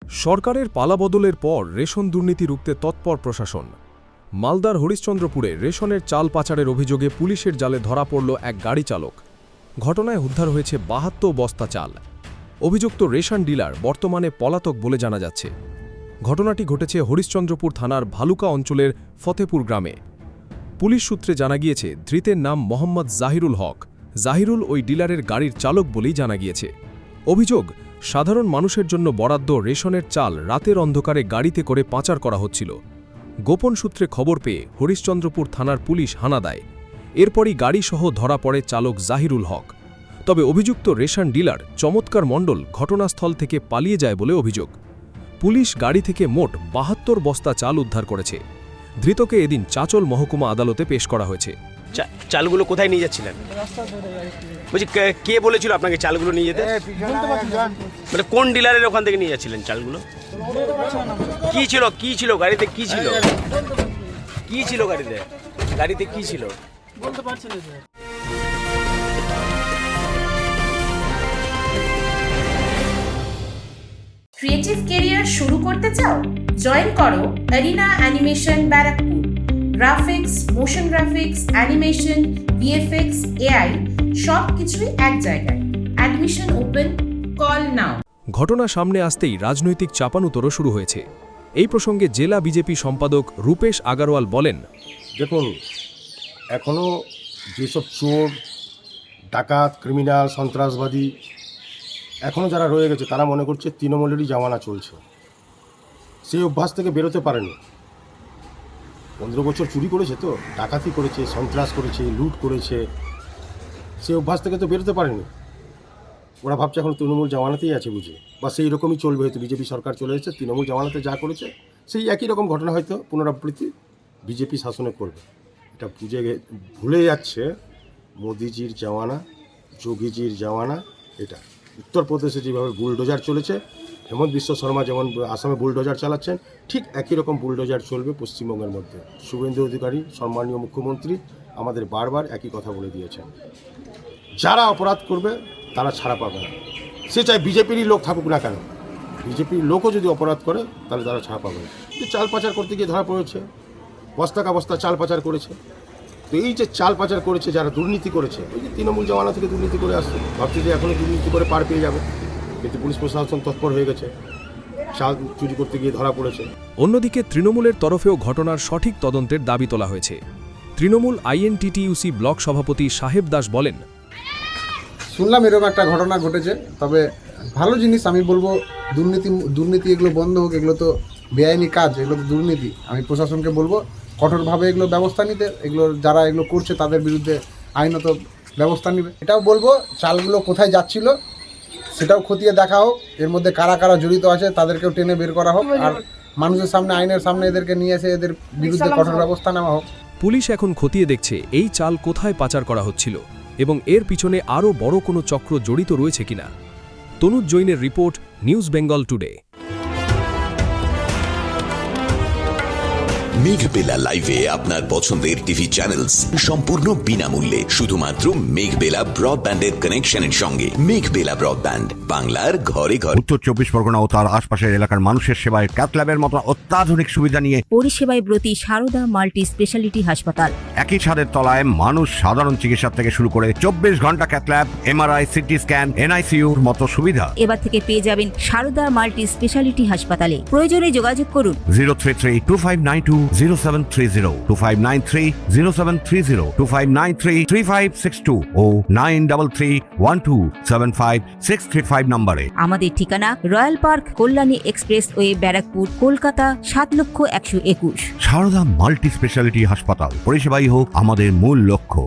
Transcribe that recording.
সরকারের পালাবদলের পর রেশন দুর্নীতি রুখতে তৎপর প্রশাসন। মালদার হরিশ্চন্দ্রপুরে রেশনের চাল পাচারের অভিযোগে পুলিশের জালে ধরা পড়ল এক গাড়ি চালক। ঘটনায় উদ্ধার হয়েছে ৭২ বস্তা চাল। অভিযুক্ত রেশন ডিলার বর্তমানে পলাতক বলে জানা যাচ্ছে। ঘটনাটি ঘটেছে হরিশ্চন্দ্রপুর থানার ভালুকা অঞ্চলের ফতেপুর গ্রামে। পুলিশ সূত্রে জানা গিয়েছে ধৃতের নাম মোহাম্মদ জাহিরুল হক। জাহিরুল ওই ডিলারের গাড়ির চালক বলেই জানা গিয়েছে। অভিযোগ, সাধারণ মানুষের জন্য বরাদ্দ রেশনের চাল রাতের অন্ধকারে গাড়িতে করে পাচার করা হচ্ছিল। গোপন সূত্রে খবর পেয়ে হরিশ্চন্দ্রপুর থানার পুলিশ হানা দেয়। এরপরই গাড়িসহ ধরা পড়ে চালক জাহিরুল হক। তবে অভিযুক্ত রেশন ডিলার চমৎকার মণ্ডল ঘটনাস্থল থেকে পালিয়ে যায় বলে অভিযোগ। পুলিশ গাড়ি থেকে মোট ৭২ বস্তা চাল উদ্ধার করেছে। ধৃতকে এদিন চাচল মহকুমা আদালতে পেশ করা হয়েছে। চালগুলো কোথায় নিয়ে যাচ্ছিলেন? বলছি কে বলেছিল আপনাকে চালগুলো নিয়ে যেতে? মানে কোন ডিলারের ওখান থেকে নিয়ে যাচ্ছিলেন চালগুলো? কি ছিল গাড়িতে? কি ছিল গাড়িতে কি ছিল বলতে পারছি না স্যার। ক্রিয়েটিভ ক্যারিয়ার শুরু করতে চাও? জয়েন করো arena animation Barrackpore. Graphics, motion graphics, animation, VFX, AI সব কিছুই এক জায়গায়। Admission open, call now. ঘটনা সামনে আসতেই রাজনৈতিক চাপানুতরও শুরু হয়েছে। এই প্রসঙ্গে জেলা বিজেপি সম্পাদক রূপেশ আগারওয়াল বলেন, দেখুন, এখনও যেসব চোর, ডাকাত, ক্রিমিনাল, সন্ত্রাসবাদী এখনও যারা রয়ে গেছে তারা মনে করছে তৃণমূলেরই জামানা চলছে। সেই অভ্যাস থেকে বেরোতে পারেনি। 15 বছর চুরি করেছে, তো ডাকাতি করেছে, সন্ত্রাস করেছে, লুট করেছে, সেই অভ্যাস থেকে তো বেরোতে পারেনি। ওরা ভাবছে এখন তৃণমূল জামানাতেই আছে বুঝে, বা সেই রকমই চলবে। হয়তো বিজেপি সরকার চলে এসেছে, তৃণমূল জামানাতে যা করেছে সেই একই রকম ঘটনা হয়তো পুনরাবৃত্তি বিজেপি শাসনে করবে। এটা ভুলে যাচ্ছে মোদিজির জামানা, যোগীজির জামানা। এটা উত্তরপ্রদেশে যেভাবে বুলডোজার চলেছে, হেমন্ত বিশ্ব শর্মা যেমন আসামে বুলডোজার চালাচ্ছেন, ঠিক একই রকম বুলডোজার চলবে পশ্চিমবঙ্গের মধ্যে। শুভেন্দু অধিকারী সম্মানীয় মুখ্যমন্ত্রী আমাদের বারবার একই কথা বলে দিয়েছেন, যারা অপরাধ করবে তারা ছাড়া পাবে না। সে চাই বিজেপিরই লোক থাকুক না কেন, বিজেপির লোকও যদি অপরাধ করে তাহলে তারা ছাড়া পাবে না। চাল পাচার করতে গিয়ে ধরা পড়েছে, বস্তা বস্তা চাল পাচার করেছে। তো এই যে চাল পাচার করেছে, যারা দুর্নীতি করেছে, ওই যে তৃণমূল জামানা থেকে দুর্নীতি করে আসছে, ভাবছে যে এখনও দুর্নীতি করে পার পেয়ে যাবে, কিন্তু পুলিশ প্রশাসন তৎপর হয়ে গেছে, চাল চুরি করতে গিয়ে ধরা পড়েছে। অন্যদিকে তৃণমূলের তরফেও ঘটনার সঠিক তদন্তের দাবি তোলা হয়েছে। তৃণমূল আইএনটিটিইউসি ব্লক সভাপতি সাহেব দাস বলেন, শুনলাম এরকম একটা ঘটনা ঘটেছে, তবে ভালো জিনিস। আমি বলবো দুর্নীতি এগুলো বন্ধ হোক। এগুলো তো বেআইনি কাজ, এগুলো তো দুর্নীতি। আমি প্রশাসনকে বলবো কঠোরভাবে এগুলো ব্যবস্থা নিতে। এগুলো যারা এগুলো করছে তাদের বিরুদ্ধে আইনত ব্যবস্থা নেবে। এটাও বলবো চালগুলো কোথায় যাচ্ছিল সেটাও খতিয়ে দেখা হোক, এর মধ্যে কারা কারা জড়িত আছে তাদেরকেও টেনে বের করা হোক, আর মানুষের সামনে, আইনের সামনে এদেরকে নিয়ে এসে এদের বিরুদ্ধে কঠোর ব্যবস্থা নেওয়া হোক। পুলিশ এখন খতিয়ে দেখছে এই চাল কোথায় পাচার করা হচ্ছিল এবং এর পিছনে আরও বড় কোনো চক্র জড়িত রয়েছে কিনা। তনুজ জৈনের রিপোর্ট, নিউজ বেঙ্গল টুডে। মেঘবেলা লাইভে আপনার পছন্দের টিভি চ্যানেলস সম্পূর্ণ বিনামূল্যে, শুধুমাত্র মেঘবেলা ব্রডব্যান্ডের কানেকশনের সঙ্গে। মেঘবেলা ব্রডব্যান্ড, বাংলার ঘরে ঘরে। উত্তর 24 পরগনা ও তার আশপাশের এলাকার মানুষের সেবায় ক্যাথল্যাবের মতো অত্যাধুনিক সুবিধা নিয়ে পরিষেবায় ব্রতী সারদা মাল্টি স্পেশালিটি হাসপাতাল। একই ছাদের তলায় মানুষ সাধারণ চিকিৎসা থেকে শুরু করে 24 ঘন্টা ক্যাথল্যাব, এমআরআই, সিটি স্ক্যান, এনআইসিইউর মতো সুবিধা এবার থেকে পেয়ে যাবেন সারদা মাল্টি স্পেশালিটি হাসপাতালে। প্রয়োজনে যোগাযোগ করুন 033-2592-0730, 2593-0730, 2593-3562 ও 9331275635 নম্বরে। আমাদের ঠিকানা royal park, Kalyani expressway, Barrackpore, Kolkata ৭,১২১। সারদা মাল্টি স্পেশালিটি হাসপাতাল, পরিষেবাই হোক আমাদের মূল লক্ষ্য।